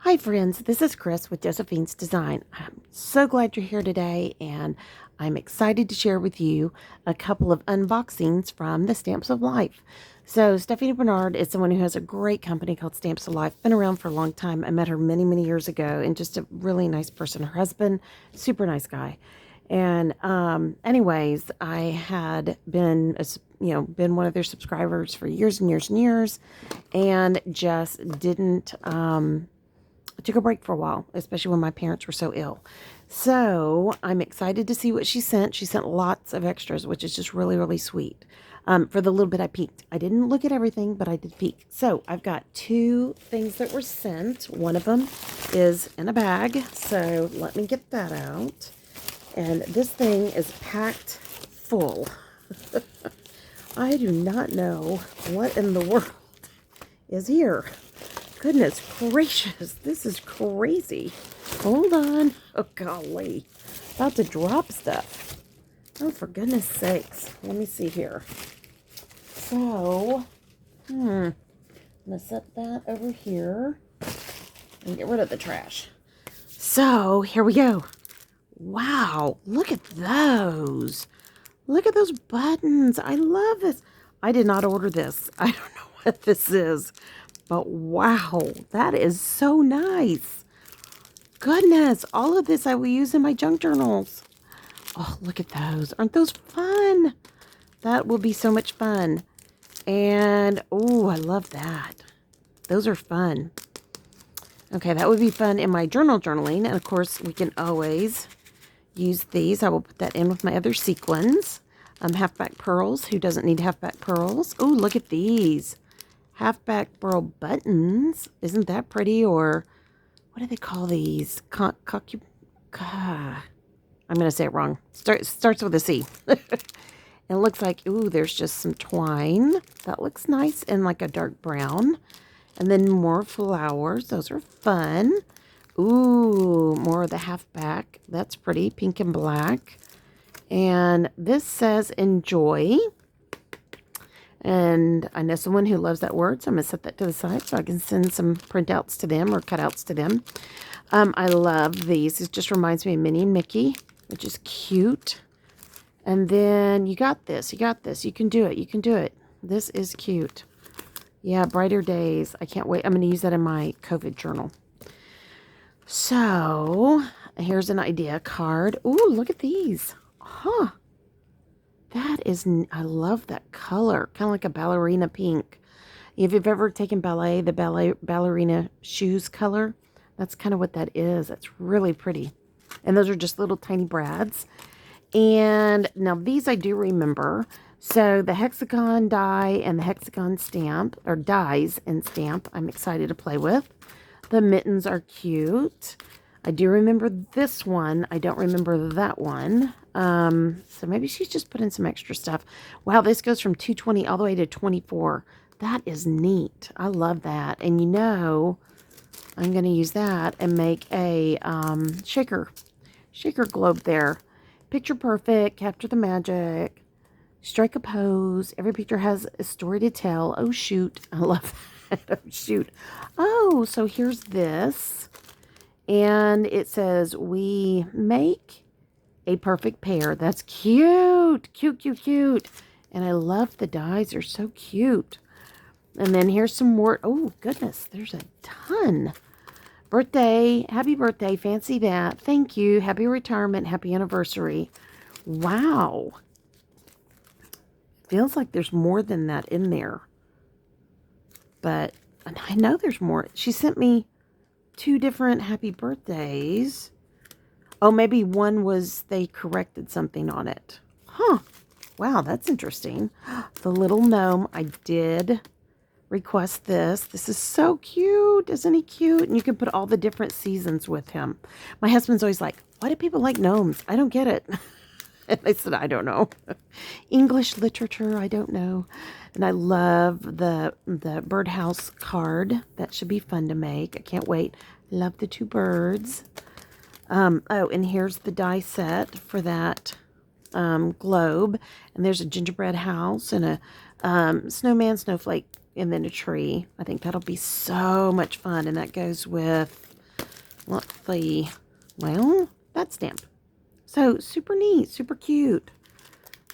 Hi, friends. This is Chris with Josephine's Design. I'm so glad you're here today, and I'm excited to share with you a couple of unboxings from the Stamps of Life. So, Stephanie Bernard is someone who has a great company called Stamps of Life. Been around for a long time. I met her many, many years ago, and just a really nice person. Her husband, super nice guy. And anyways, I had been, been one of their subscribers for years and years and years, and just didn't. I took a break for a while, especially when my parents were so ill. So I'm excited to see what she sent. She sent lots of extras, which is just really, really sweet. For the little bit I peeked, I didn't look at everything, but I did peek. So I've got two things that were sent. One of them is in a bag. So let me get that out. And this thing is packed full. I do not know what in the world is here. Goodness gracious, this is crazy. Hold on. Oh, golly. About to drop stuff. Oh, for goodness sakes. Let me see here. So, I'm going to set that over here and get rid of the trash. So, here we go. Wow, look at those. Look at those buttons. I love this. I did not order this. I don't know what this is. But wow, that is so nice. Goodness, all of this I will use in my junk journals. Oh, look at those. Aren't those fun? That will be so much fun. And, oh, I love that. Those are fun. Okay, that would be fun in my journaling. And, of course, we can always use these. I will put that in with my other sequins. Halfback pearls. Who doesn't need halfback pearls? Oh, look at these. Halfback pearl buttons. Isn't that pretty? Or what do they call these? I'm going to say it wrong. Starts with a C. It looks like, ooh, there's just some twine. That looks nice and like a dark brown. And then more flowers. Those are fun. Ooh, more of the halfback. That's pretty. Pink and black. And this says enjoy. And I know someone who loves that word, so I'm going to set that to the side so I can send some printouts to them or cutouts to them. I love these. It just reminds me of Minnie and Mickey, which is cute. And then you got this. You got this. You can do it. You can do it. This is cute. Yeah, brighter days. I can't wait. I'm going to use that in my COVID journal. So here's an idea card. Ooh, look at these. Huh. That is, I love that color. Kind of like a ballerina pink. If you've ever taken ballet, the ballerina shoes color, that's kind of what that is. That's really pretty. And those are just little tiny brads. And now these I do remember. So the hexagon die and the hexagon stamp, or dies and stamp, I'm excited to play with. The mittens are cute. I do remember this one. I don't remember that one. So maybe she's just put in some extra stuff. Wow, this goes from 220 all the way to 24. That is neat. I love that. And you know, I'm going to use that and make a shaker globe there. Picture perfect, capture the magic, strike a pose. Every picture has a story to tell. Oh, shoot. I love that. Oh, shoot. Oh, so here's this. And it says, we make a perfect pair. That's cute. Cute, cute, cute. And I love the dies. They're so cute. And then here's some more. Oh, goodness. There's a ton. Birthday. Happy birthday. Fancy that. Thank you. Happy retirement. Happy anniversary. Wow. Feels like there's more than that in there. But I know there's more. She sent me 2 different happy birthdays. Oh, maybe one was they corrected something on it. Huh. Wow, that's interesting. The little gnome, I did request this. This is so cute. Isn't he cute? And you can put all the different seasons with him. My husband's always like, why do people like gnomes? I don't get it. And I said, I don't know. English literature, I don't know. And I love the birdhouse card. That should be fun to make. I can't wait. Love the 2 birds. Oh, and here's the die set for that globe. And there's a gingerbread house and a snowman, snowflake, and then a tree. I think that'll be so much fun. And that goes with let's see. Well, that stamp. So super neat, super cute.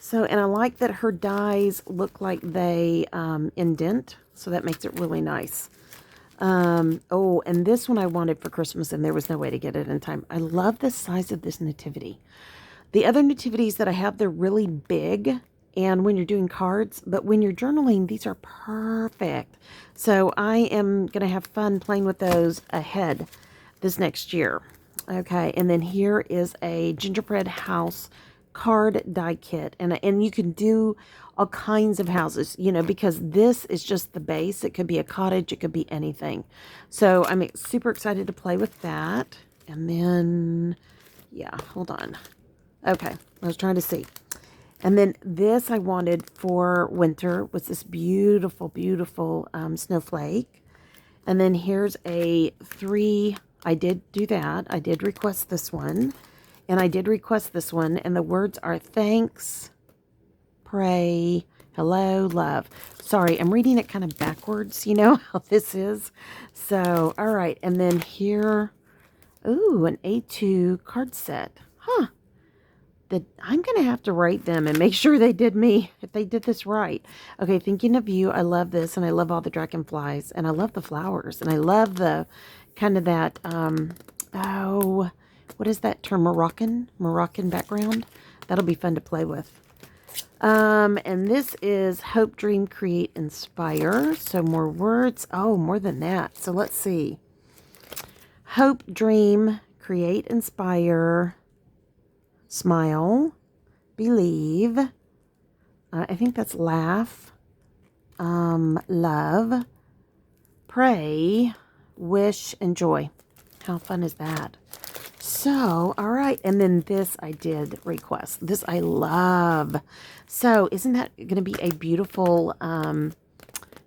So, and I like that her dies look like they indent. So that makes it really nice. Oh, and this one I wanted for Christmas and there was no way to get it in time. I love the size of this nativity. The other nativities that I have, they're really big. And when you're doing cards, but when you're journaling, these are perfect. So I am going to have fun playing with those ahead this next year. Okay, and then here is a gingerbread house card die kit. And you can do all kinds of houses, you know, because this is just the base. It could be a cottage. It could be anything. So I'm super excited to play with that. And then, yeah, hold on. Okay, I was trying to see. And then this I wanted for winter was this beautiful, beautiful snowflake. And then here's a 3. I did do that. I did request this one. And I did request this one. And the words are thanks, pray, hello, love. Sorry, I'm reading it kind of backwards. You know how this is. So, all right. And then here, ooh, an A2 card set. Huh. That I'm going to have to write them and make sure they did me, if they did this right. Okay, thinking of you, I love this, and I love all the dragonflies, and I love the flowers, and I love the kind of that, oh, what is that term, Moroccan background? That'll be fun to play with. And this is Hope, Dream, Create, Inspire. So more words. Oh, more than that. So let's see. Hope, Dream, Create, Inspire, Smile, Believe, I think that's Laugh, Love, Pray, Wish, and Joy. How fun is that? So, all right, and then this I did request. This I love. So, isn't that going to be a beautiful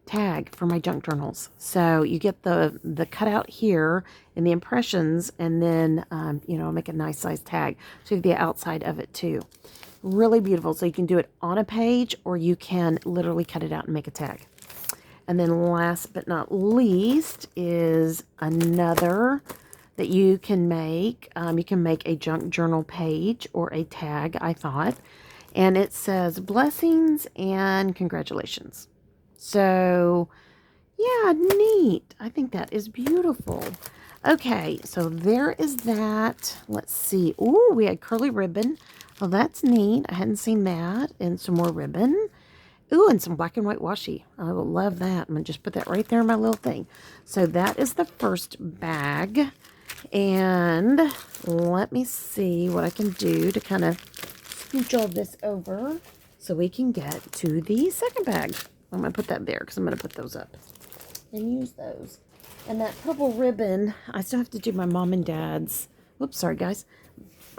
tag for my junk journals? So you get the cutout here and the impressions, and then you know, make a nice size tag. So the outside of it too, really beautiful. So you can do it on a page, or you can literally cut it out and make a tag. And then last but not least is another that you can make. You can make a junk journal page or a tag, I thought, and it says blessings and congratulations. So, yeah, neat. I think that is beautiful. Okay, so there is that. Let's see. Ooh, we had curly ribbon. Oh, that's neat. I hadn't seen that. And some more ribbon. Ooh, and some black and white washi. I will love that. I'm going to just put that right there in my little thing. So that is the first bag. And let me see what I can do to kind of scooch all this over so we can get to the second bag. I'm going to put that there because I'm going to put those up and use those. And that purple ribbon, I still have to do my mom and dad's. Whoops, sorry, guys.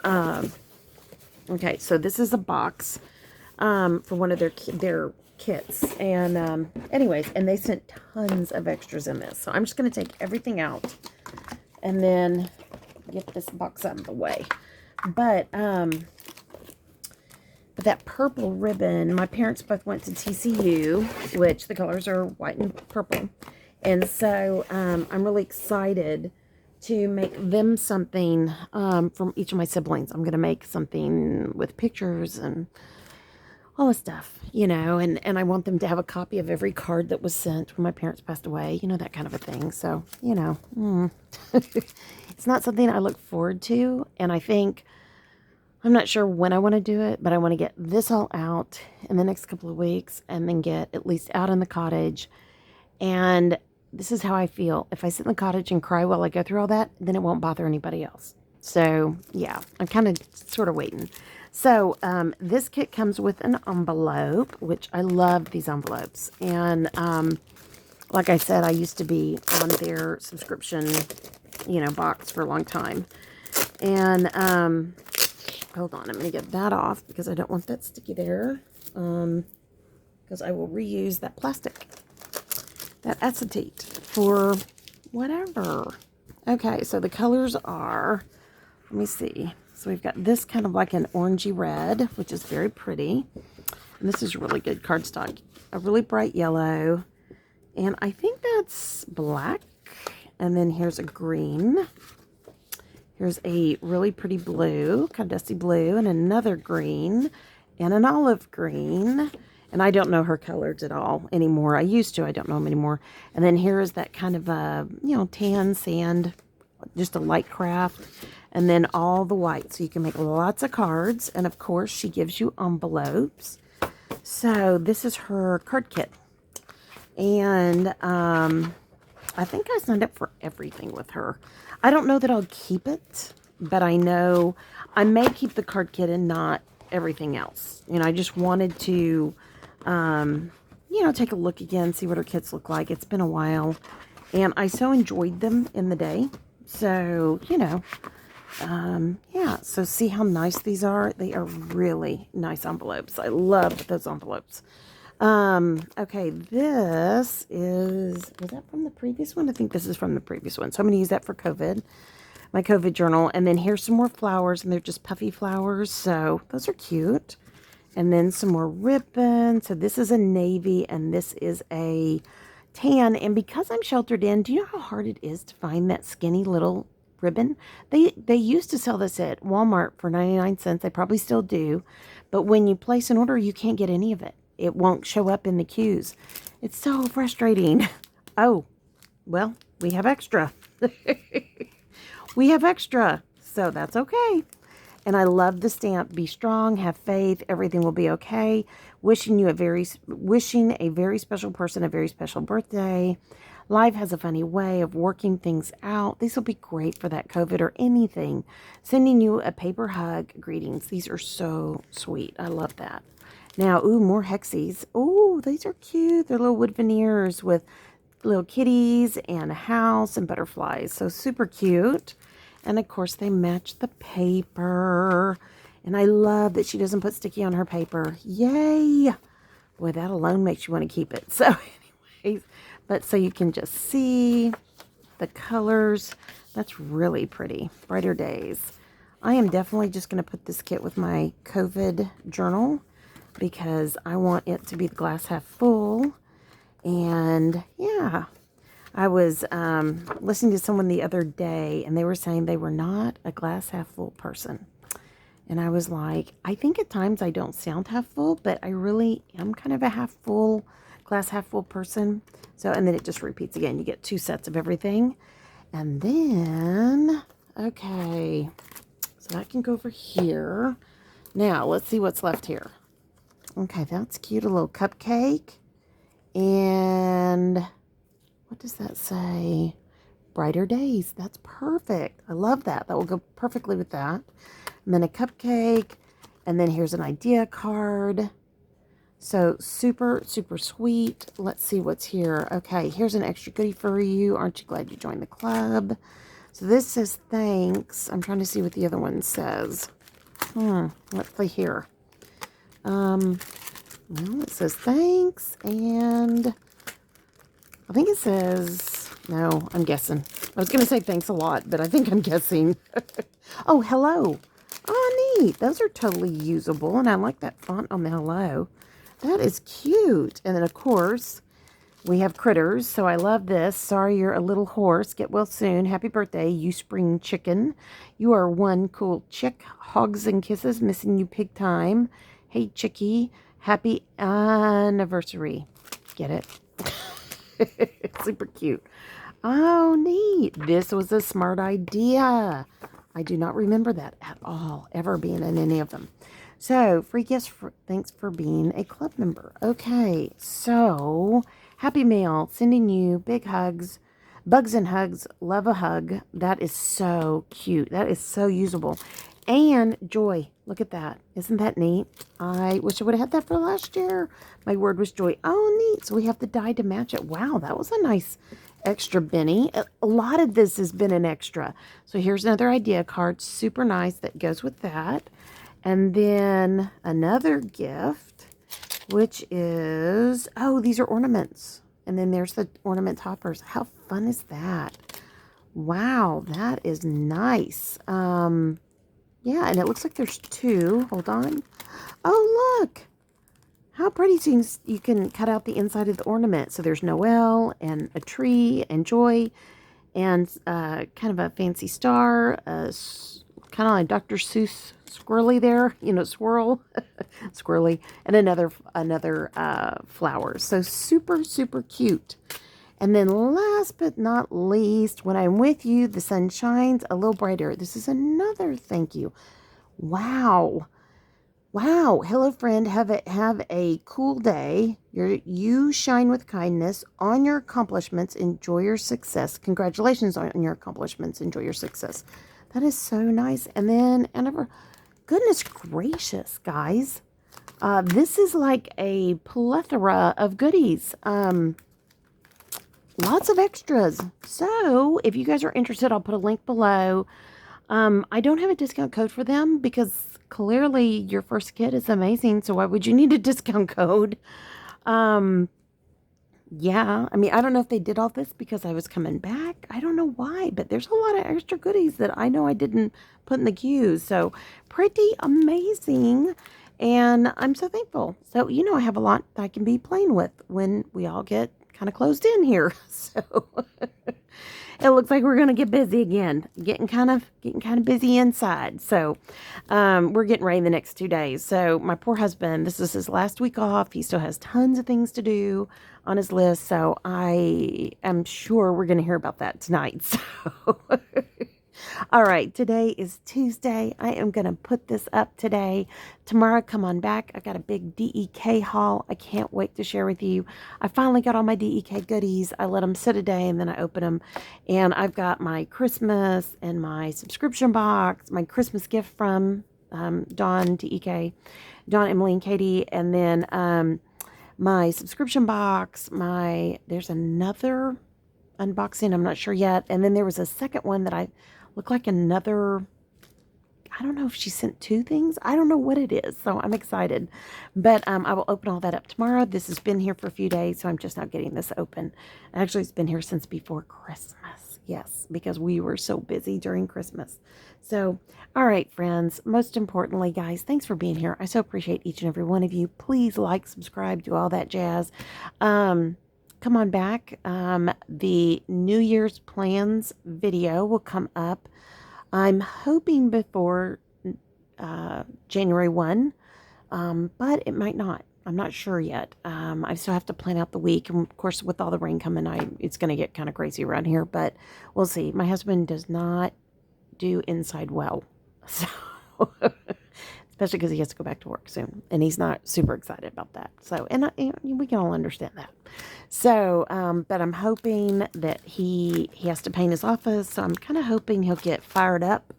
Okay, so this is a box for one of their kits. And anyways, and they sent tons of extras in this. So I'm just going to take everything out and then get this box out of the way. But that purple ribbon, my parents both went to TCU, which the colors are white and purple. And so I'm really excited to make them something from each of my siblings. I'm going to make something with pictures and all the stuff, you know, and I want them to have a copy of every card that was sent when my parents passed away, you know, that kind of a thing. So, you know, it's not something I look forward to. And I think, I'm not sure when I want to do it, but I want to get this all out in the next couple of weeks and then get at least out in the cottage. And this is how I feel. If I sit in the cottage and cry while I go through all that, then it won't bother anybody else. So, yeah, I'm kind of sort of waiting. So, this kit comes with an envelope, which I love these envelopes. And, like I said, I used to be on their subscription, you know, box for a long time. And, hold on, I'm going to get that off because I don't want that sticky there. Because I will reuse that plastic, that acetate for whatever. Okay, so the colors are, let me see. So we've got this kind of like an orangey red, which is very pretty. And this is really good cardstock. A really bright yellow. And I think that's black. And then here's a green. Here's a really pretty blue, kind of dusty blue, and another green, and an olive green. And I don't know her colors at all anymore. I used to. I don't know them anymore. And then here is that kind of tan sand, just a light craft. And then all the white. So you can make lots of cards. And of course, she gives you envelopes. So this is her card kit. And I think I signed up for everything with her. I don't know that I'll keep it, but I know I may keep the card kit and not everything else. I just wanted to, take a look again, see what her kits look like. It's been a while, and I so enjoyed them in the day. So, yeah, so see how nice these are? They are really nice envelopes. I love those envelopes. Okay, was that from the previous one? I think this is from the previous one. So I'm going to use that for my COVID journal. And then here's some more flowers, and they're just puffy flowers. So those are cute. And then some more ribbon. So this is a navy, and this is a tan. And because I'm sheltered in, do you know how hard it is to find that skinny little ribbon? They used to sell this at Walmart for 99 cents. They probably still do. But when you place an order, you can't get any of it. It won't show up in the queues. It's so frustrating. Oh, well, we have extra. We have extra, so that's okay. And I love the stamp. Be strong, have faith, everything will be okay. Wishing a very special person a very special birthday. Life has a funny way of working things out. These will be great for that COVID or anything. Sending you a paper hug. Greetings. These are so sweet. I love that. Now, more Hexies. Oh, these are cute. They're little wood veneers with little kitties and a house and butterflies. So super cute. And of course, they match the paper. And I love that she doesn't put sticky on her paper. Yay! Boy, that alone makes you want to keep it. So anyways, but so you can just see the colors. That's really pretty. Brighter Days. I am definitely just going to put this kit with my COVID journal, because I want it to be the glass half full. And yeah, I was listening to someone the other day, and they were saying they were not a glass half full person. And I was like, I think at times I don't sound half full, but I really am kind of a half full, glass half full person. So, and then it just repeats again. You get 2 sets of everything. And then, okay, so that can go over here. Now, let's see what's left here. Okay, that's cute. A little cupcake. And what does that say? Brighter Days. That's perfect. I love that. That will go perfectly with that. And then a cupcake. And then here's an idea card. So super, super sweet. Let's see what's here. Okay, here's an extra goodie for you. Aren't you glad you joined the club? So this says thanks. I'm trying to see what the other one says. Let's see here. Well, it says thanks, and I think it says, no, I'm guessing. I was going to say thanks a lot, but I think I'm guessing. Oh, hello. Oh, neat. Those are totally usable, and I like that font on the hello. That is cute. And then, of course, we have critters, so I love this. Sorry you're a little hoarse. Get well soon. Happy birthday, you spring chicken. You are one cool chick. Hogs and kisses. Missing you pig time. Hey, chickie. Happy anniversary. Get it? It's super cute. Oh, neat. This was a smart idea. I do not remember that at all, ever being in any of them. So, free gifts. Thanks for being a club member. Okay, so Happy Mail, sending you big hugs, bugs and hugs, love a hug. That is so cute. That is so usable. And joy. Look at that. Isn't that neat? I wish I would have had that for last year. My word was joy. Oh, neat. So we have the die to match it. Wow, that was a nice extra Benny. A lot of this has been an extra. So here's another idea card. Super nice. That goes with that. And then another gift, which is, oh, these are ornaments. And then there's the ornament toppers. How fun is that? Wow, that is nice. Yeah, and it looks like there's 2. Hold on. Oh, look. How pretty. So you can cut out the inside of the ornament. So there's Noel and a tree and joy. and kind of a fancy star, kind of like Dr. Seuss squirrely there, swirl, squirrely, and another flower. So super, super cute. And then last but not least, when I'm with you, the sun shines a little brighter. This is another thank you. Wow. Wow. Hello, friend. Have a cool day. You shine with kindness on your accomplishments. Enjoy your success. Congratulations on your accomplishments. Enjoy your success. That is so nice. And then, goodness gracious, guys. This is like a plethora of goodies. Lots of extras. So if you guys are interested, I'll put a link below. I don't have a discount code for them because clearly your first kit is amazing. So why would you need a discount code? Yeah, I mean, I don't know if they did all this because I was coming back. I don't know why, but there's a lot of extra goodies that I know I didn't put in the queues. So pretty amazing. And I'm so thankful. So, I have a lot that I can be playing with when we all get kind of closed in here. So it looks like we're going to get busy again, getting kind of busy inside. So, we're getting ready the next 2 days. So my poor husband, this is his last week off. He still has tons of things to do on his list. So I am sure we're going to hear about that tonight. So, all right, today is Tuesday. I am going to put this up today. Tomorrow, come on back. I got a big DEK haul. I can't wait to share with you. I finally got all my DEK goodies. I let them sit a day and then I open them. And I've got my Christmas and my subscription box, my Christmas gift from Dawn, DEK, Dawn, Emily, and Katie. And then my subscription box, there's another unboxing. I'm not sure yet. And then there was a second one that I looked like another. I don't know if she sent two things. I don't know what it is. So I'm excited. But I will open all that up tomorrow. This has been here for a few days, so I'm just not getting this open. Actually, it's been here since before Christmas. Yes, because we were so busy during Christmas. So, all right, friends. Most importantly, guys, thanks for being here. I so appreciate each and every one of you. Please like, subscribe, do all that jazz. Come on back. The New Year's plans video will come up. I'm hoping before January 1, but it might not. I'm not sure yet. I still have to plan out the week. And of course, with all the rain coming, it's going to get kind of crazy around here, but we'll see. My husband does not do inside well. So, especially because he has to go back to work soon. And he's not super excited about that. So, and we can all understand that. So, but I'm hoping that he has to paint his office. So I'm kind of hoping he'll get fired up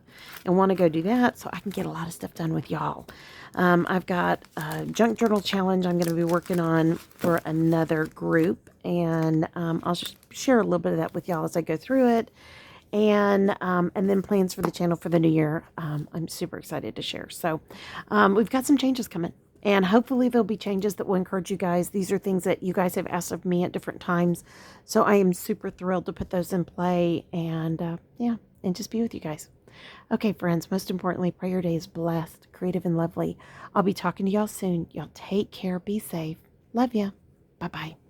and want to go do that so I can get a lot of stuff done with y'all. I've got a junk journal challenge I'm going to be working on for another group. And I'll just share a little bit of that with y'all as I go through it. And then plans for the channel for the new year. I'm super excited to share. So we've got some changes coming. And hopefully there'll be changes that will encourage you guys. These are things that you guys have asked of me at different times. So I am super thrilled to put those in play. And and just be with you guys. Okay, friends, most importantly, pray your day is blessed, creative, and lovely. I'll be talking to y'all soon. Y'all take care. Be safe. Love ya. Bye-bye.